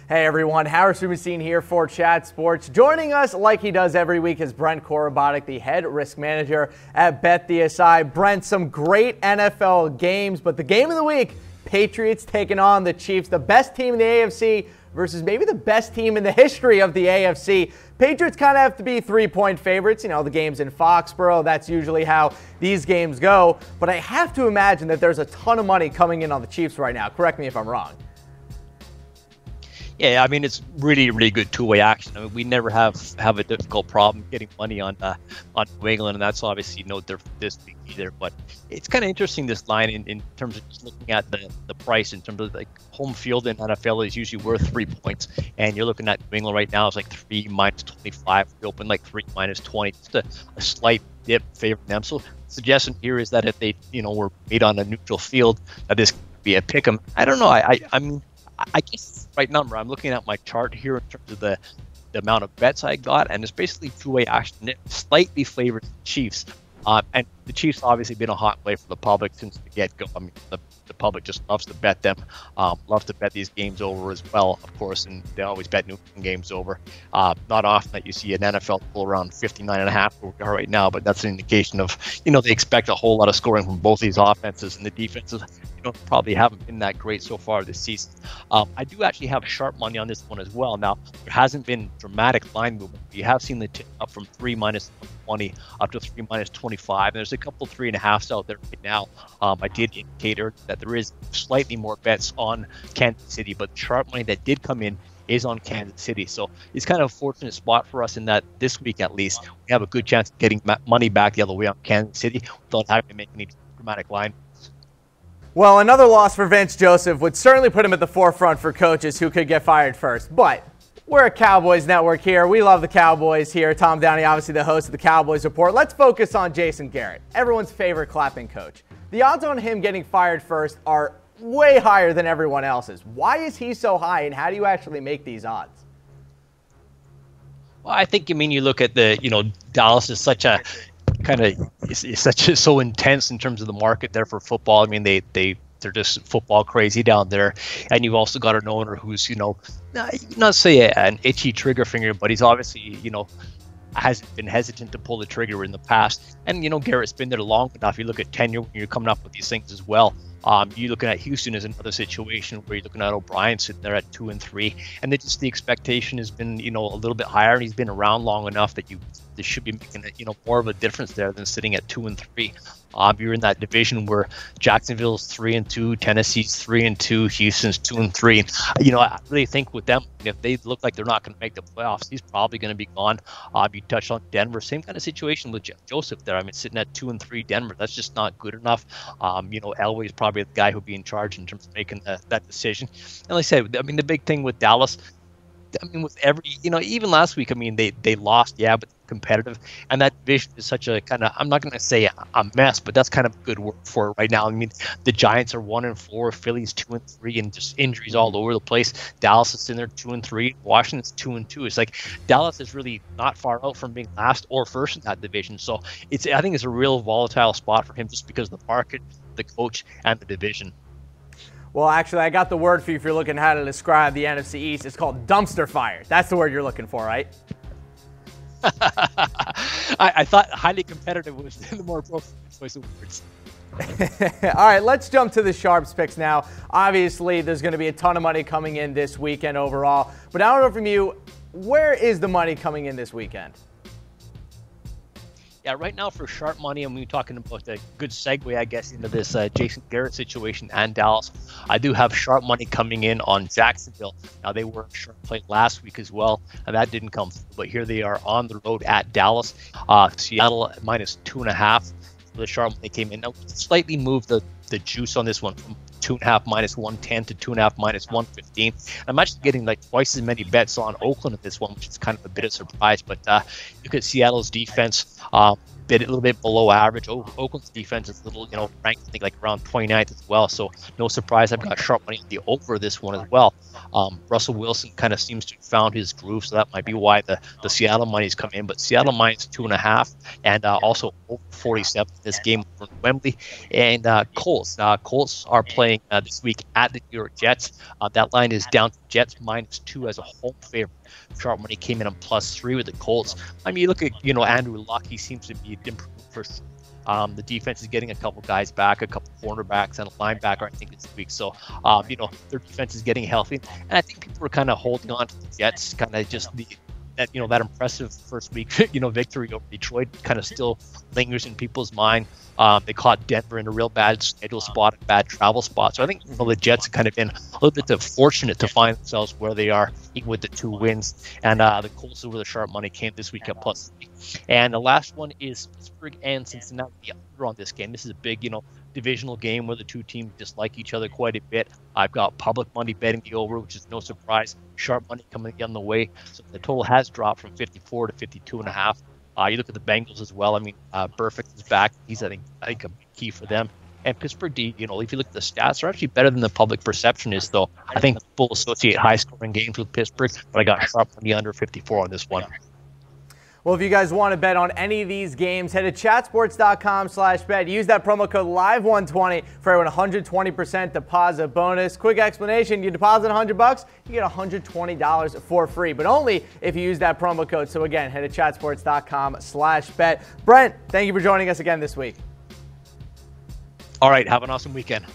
Hey everyone, Harris Rubenstein here for Chat Sports. Joining us like he does every week is Brent Corobotiuc, the head risk manager at BetDSI. Brent, some great NFL games, but the game of the week, Patriots taking on the Chiefs, the best team in the AFC versus maybe the best team in the history of the AFC. Patriots kind of have to be 3-point favorites. You know, the game's in Foxborough. That's usually how these games go. But I have to imagine that there's a ton of money coming in on the Chiefs right now. Correct me if I'm wrong. Yeah, I mean, it's really, really good two-way action. I mean, we never have a difficult problem getting money on New England, and that's obviously no different this week either. But it's kind of interesting, this line, in terms of just looking at the price, in terms of like home field in NFL is usually worth 3 points, and you're looking at New England right now is like 3 minus 25. We open like 3 minus 20, just a slight dip favoring them. So the suggestion here is that if they, were made on a neutral field, that this could be a pick 'em. I don't know. I mean, I guess it's the right number. I'm looking at my chart here in terms of the amount of bets I got, and it's basically two-way action. It slightly favors the Chiefs. And the Chiefs obviously been a hot play for the public since the get-go. I mean, the public just loves to bet them, loves to bet these games over as well, of course, and they always bet New England games over. Not often that you see an NFL pull around 59.5 where we are right now, but that's an indication of, they expect a whole lot of scoring from both these offenses, and the defenses, probably haven't been that great so far this season. I do actually have sharp money on this one as well. Now, there hasn't been dramatic line movement. You have seen the tip up from 3 minus 20 up to 3 minus 25. And there's a couple 3.5s out there right now. I did indicate that there is slightly more bets on Kansas City, but sharp money that did come in is on Kansas City. So it's kind of a fortunate spot for us in that this week, at least, we have a good chance of getting money back the other way on Kansas City without having to make any dramatic line. Well, another loss for Vince Joseph would certainly put him at the forefront for coaches who could get fired first. But we're a Cowboys network here. We love the Cowboys here. Tom Downey, obviously the host of the Cowboys Report. Let's focus on Jason Garrett, everyone's favorite clapping coach. The odds on him getting fired first are way higher than everyone else's. Why is he so high, and how do you actually make these odds? Well, I think, you look at Dallas is such a kind of is so intense in terms of the market there for football. I mean, they're just football crazy down there, and you've also got an owner who's not say an itchy trigger finger, but he's obviously has been hesitant to pull the trigger in the past. And Garrett's been there long enough. You look at tenure when you're coming up with these things as well. You're looking at Houston as another situation where you're looking at O'Brien sitting there at 2-3, and then just the expectation has been a little bit higher, and he's been around long enough that they should be making more of a difference there than sitting at 2-3. You're in that division where Jacksonville's 3-2, Tennessee's 3-2, Houston's 2-3. I really think with them, if they look like they're not going to make the playoffs, he's probably going to be gone. You touched on Denver, same kind of situation with Joseph there. I mean, sitting at 2-3 Denver, that's just not good enough. Elway's probably the guy who'll be in charge in terms of making that decision. And like I said, I mean, the big thing with Dallas, I mean, with every, even last week, I mean, they lost, yeah, but competitive. And that division is such a kind of, I'm not going to say a mess, but that's kind of good work for it right now. I mean, the Giants are 1-4, Philly's 2-3, and just injuries all over the place. Dallas is in there 2-3, Washington's 2-2. It's like Dallas is really not far out from being last or first in that division. So I think it's a real volatile spot for him just because of the market, the coach, and the division. Well, actually, I got the word for you if you're looking at how to describe the NFC East. It's called dumpster fire. That's the word you're looking for, right? I thought highly competitive was the more appropriate choice of words. All right, let's jump to the Sharps picks now. Obviously, there's going to be a ton of money coming in this weekend overall. But I don't know from you, where is the money coming in this weekend? Yeah, right now for sharp money, and we're talking about a good segue, I guess, into this Jason Garrett situation and Dallas. I do have sharp money coming in on Jacksonville. Now, they were sharp play last week as well, and that didn't come through. But here they are on the road at Dallas. Seattle minus 2.5. The sharp money came in. Now, slightly moved the juice on this one from 2.5 minus 110 to 2.5 minus 115. I'm actually getting like twice as many bets on Oakland at this one, which is kind of a bit of a surprise. But look at Seattle's defense. a little bit below average. Oakland's defense is a little, ranked, I think, like around 29th as well. So no surprise, I've got sharp money on the over this one as well. Russell Wilson kind of seems to have found his groove, so that might be why the Seattle money's come in. But Seattle minus 2.5, and also over 47 in this game from Wembley. And Colts are playing this week at the New York Jets. That line is down to Jets -2 as a home favorite. Sharp money came in on +3 with the Colts. I mean, you look at Andrew Luck; he seems to be improving for sure. The defense is getting a couple guys back, a couple cornerbacks, and a linebacker, I think, this week. So, their defense is getting healthy, and I think people are kind of holding on to the Jets, kind of just that impressive first week, victory over Detroit kind of still lingers in people's mind. They caught Denver in a real bad schedule spot, a bad travel spot. So I think the Jets have kind of been a little bit fortunate to find themselves where they are, even with the 2 wins. And the Colts over the sharp money came this week at +3. And the last one is Pittsburgh and Cincinnati. The under on this game. This is a big, divisional game where the two teams dislike each other quite a bit. I've got public money betting the over, which is no surprise. Sharp money coming on the way. So the total has dropped from 54 to 52.5. You look at the Bengals as well. I mean, Burfict is back. He's, I think a big key for them. And Pittsburgh, if you look at the stats, are actually better than the public perception is, though. I think people associate high-scoring games with Pittsburgh, but I got sharp money under 54 on this one. Well, if you guys want to bet on any of these games, head to chatsports.com/bet. Use that promo code LIVE120 for a 120% deposit bonus. Quick explanation, you deposit $100, you get $120 for free, but only if you use that promo code. So again, head to chatsports.com/bet. Brent, thank you for joining us again this week. All right, have an awesome weekend.